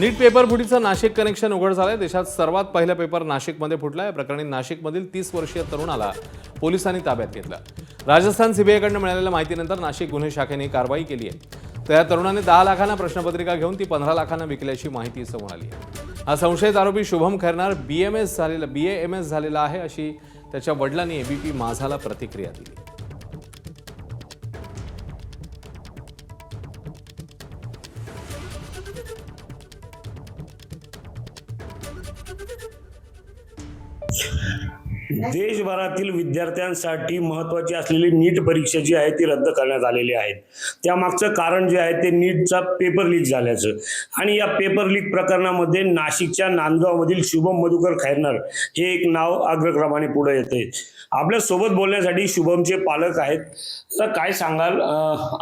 नीट paper फुटीचं Nashik connection उघड झालंय। देशात सर्वात पहिला पेपर नाशिकमध्ये फुटला। या प्रकरणी नाशिकमधील 30 वर्षीय तरुणाला पोलिसांनी ताब्यात घेतलं। राजस्थान सीबीआयकडून मिळालेल्या माहितीनंतर नाशिक गुन्हे शाखेने कारवाई केली आहे। त्या तरुणाने 10 लाखांना प्रश्नपत्रिका घेऊन ती 15 लाखांना विकल्याची माहिती समोर आली आहे। हा संशयित आरोपी शुभम खैरनार बीएमएस झालेला आहे, अशी त्याच्या वडिलांनी एबीपी माझाला प्रतिक्रिया दिली। देशभरातील विद्यार्थ्यांसाठी महत्त्वाची असलेली नीट परीक्षा जी आहे ती रद्द करण्यात आलेली आहे। त्यामागचं कारण जे आहे ते नीटचा पेपर लीक झाल्याचं आणि या पेपर लीक प्रकरणामध्ये नाशिकच्या नांदगावमधील शुभम मधुकर खैरनार हे एक नाव अग्रक्रमाने पुढे येते। आपल्या सोबत बोलण्यासाठी शुभमचे पालक आहेत। तर काय सांगाल,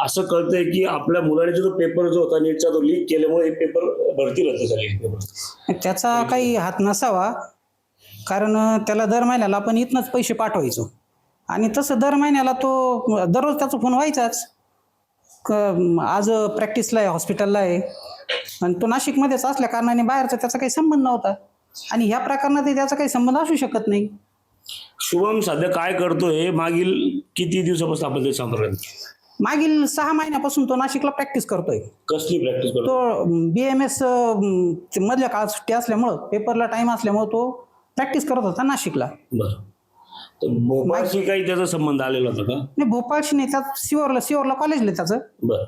असं कळतंय की आपल्या मुलाने जो पेपर जो होता नीटचा तो लीक केल्यामुळे हे पेपर भरती रद्द झाली। त्याचा काही हात नसावा, कारण त्याला दर महिन्याला आपण इथनंच पैसे पाठवायचो आणि तसं दर महिन्याला तो दररोज त्याचा फोन व्हायचाच। आज प्रॅक्टिसला आहे, हॉस्पिटलला आहे आणि तो नाशिकमध्येच असल्या कारणाने बाहेरचा त्याचा काही संबंध नव्हता आणि ह्या प्रकरणात त्याचा काही संबंध असू शकत नाही। शुभम सध्या काय करतोय, मागील किती दिवसापासून आपण ते संपर्क? मागील 6 महिन्यापासून तो नाशिकला प्रॅक्टिस करतोय। कसली प्रॅक्टिस करतो? तो बीएमएस मधल्या काळात सुट्टी असल्यामुळं, पेपरला टाइम असल्यामुळे तो प्रॅक्टिस करत होता नाशिकला। बरं, तर भोपाळशी काही त्याचा संबंध आलेला होता का? नाही, भोपाळशी नाही, त्यात सिहोरला कॉलेजला त्याचं। बरं,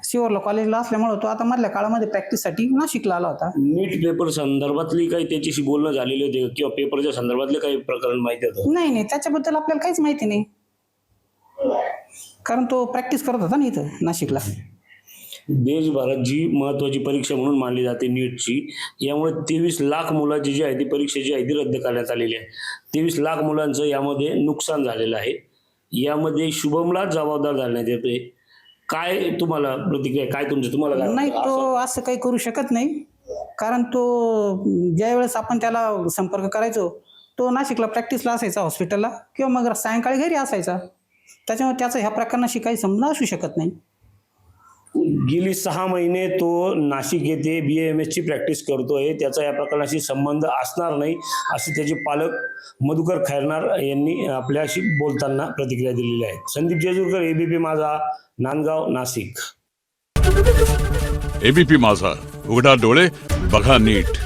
सिहोरला कॉलेजला असल्यामुळे तो आता मधल्या काळामध्ये प्रॅक्टिससाठी नाशिकला आला होता। नीट पेपर संदर्भातली काही त्याच्याशी बोलणं झालेले होते किंवा पेपरच्या संदर्भातले काही प्रकरण माहिती होतं? नाही, त्याच्याबद्दल आपल्याला काहीच माहिती नाही, कारण तो प्रॅक्टिस करत होता ना इथं नाशिकला। देशभरात जी महत्वाची परीक्षा म्हणून मानली जाते नीटची, यामुळे 23 लाख मुलांची जी आहे ती परीक्षा जी आहे ती रद्द करण्यात आलेली आहे। 23 लाख मुलांचं यामध्ये नुकसान झालेलं आहे। यामध्ये शुभमला जबाबदार धरण्यात येते। काय तुम्हाला प्रतिक्रिया, काय तुम्हाला काय नाही, तो असं काही करू शकत नाही, कारण तो ज्यावेळेस आपण त्याला संपर्क करायचो तो नाशिकला प्रॅक्टिसला असायचा, हॉस्पिटलला, किंवा मग सायंकाळी घरी असायचा। त्याच्यामुळे त्याचा ह्या प्रकरणाशी काही संबंध असू शकत नाही। गेली 6 महिने तो नाशिक येथे BAMS ची प्रॅक्टिस करतोय, त्याचा या प्रकरणाशी संबंध असणार नाही असे त्याचे पालक मधुकर खैरनार यांनी आपल्याशी बोलताना प्रतिक्रिया दिलेली आहे। संदीप जेजूरकर, एबीपी माझा, नांदगाव, नाशिक। एबीपी माझा, उघडा डोळे बघा नीट।